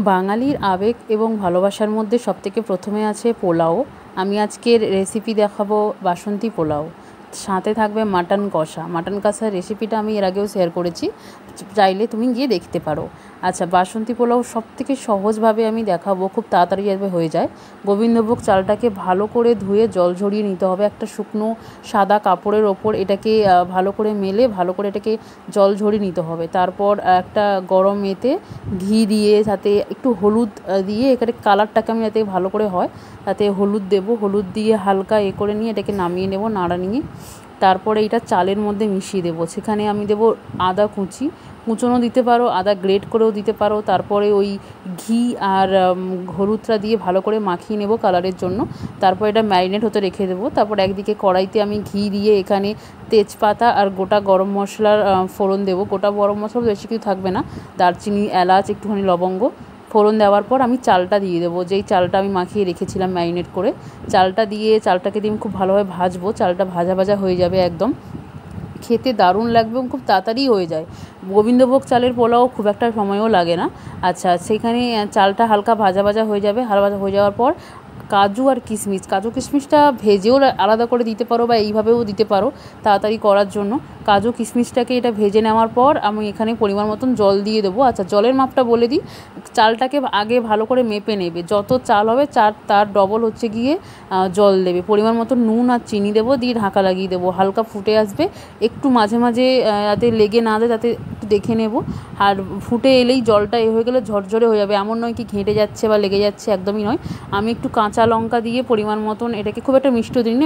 বাঙালির আবেগ এবং ভালোবাসার মধ্যে সবথেকে প্রথমে আছে পোলাও। আমি আজকের রেসিপি দেখাবো বাসন্তী পোলাও, সাথে থাকবে মাটন কষা। মাটন কষার রেসিপিটা আমি এর আগেও শেয়ার করেছি, চাইলে তুমি গিয়ে দেখতে পারো। আচ্ছা, বাসন্তী পোলাও সবথেকে সহজভাবে আমি দেখাবো, খুব তাড়াতাড়ি যাবে হয়ে যায়। গোবিন্দভোগ চালটাকে ভালো করে ধুয়ে জল ঝরিয়ে নিতে হবে। একটা শুকনো সাদা কাপড়ের ওপর এটাকে ভালো করে মেলে ভালো করে এটাকে জল ঝরিয়ে নিতে হবে। তারপর একটা গরম এতে ঘি দিয়ে, সাথে একটু হলুদ দিয়ে, এখানে কালারটাকে আমি যাতে ভালো করে হয় তাতে হলুদ দেবো। হলুদ দিয়ে হালকা করে নিয়ে এটাকে নামিয়ে নেব, নাড়া নিয়ে তারপরে এটা চালের মধ্যে মিশিয়ে দেবো। সেখানে আমি দেবো আদা কুচোনো দিতে পারো, আদা গ্রেট করেও দিতে পারো। তারপরে ওই ঘি আর হলুদটা দিয়ে ভালো করে মাখিয়ে নেব কালারের জন্য। তারপর এটা ম্যারিনেট হতে রেখে দেবো। তারপর একদিকে কড়াইতে আমি ঘি দিয়ে এখানে তেজপাতা আর গোটা গরম মশলার ফোড়ন দেবো। গোটা গরম মশলা বেশি কিছু থাকবে না, দারচিনি, এলাচ, একটুখানি লবঙ্গ। ফোড়ন দেওয়ার পর আমি চালটা দিয়ে দেবো, যেই চালটা আমি মাখিয়ে রেখেছিলাম ম্যারিনেট করে। চালটাকে দিয়ে আমি খুব ভালোভাবে ভাজবো। চালটা ভাজা ভাজা হয়ে যাবে একদম, খেতে দারুণ লাগবে এবং খুব তাড়াতাড়ি হয়ে যায়। গোবিন্দভোগ চালের পোলাও খুব একটা সময়ও লাগে না। আচ্ছা, সেখানে চালটা হালকা ভাজা ভাজা হয়ে যাবে। হালকা ভাজা হয়ে যাওয়ার পর কাজু কিশমিশটা ভেজেও আলাদা করে দিতে পারো বা এইভাবেও দিতে পারো তাড়াতাড়ি করার জন্য। কাজু কিশমিশটাকে এটা ভেজে নেওয়ার পর আমি এখানে পরিমাণ মতন জল দিয়ে দেবো। আচ্ছা, জলের মাপটা বলে দিই। চালটাকে আগে ভালো করে মেপে নেবে, যত চাল হবে তার ডবল হচ্ছে গিয়ে জল দেবে। পরিমাণ মতো নুন আর চিনি দেবো, দিয়ে ঢাকা লাগিয়ে দেবো। হালকা ফুটে আসবে, একটু মাঝে মাঝে যাতে লেগে না দেয় তাতে একটু দেখে নেব। আর ফুটে এলেই জলটা হয়ে গেলে ঝরঝরে হয়ে যাবে, এমন নয় কি ঘেঁটে যাচ্ছে বা লেগে যাচ্ছে, একদমই নয়। আমি একটু কাঁচা লঙ্কা দিয়ে পরিমাণ মতন, এটাকে খুব একটা মিষ্টিও দিই না।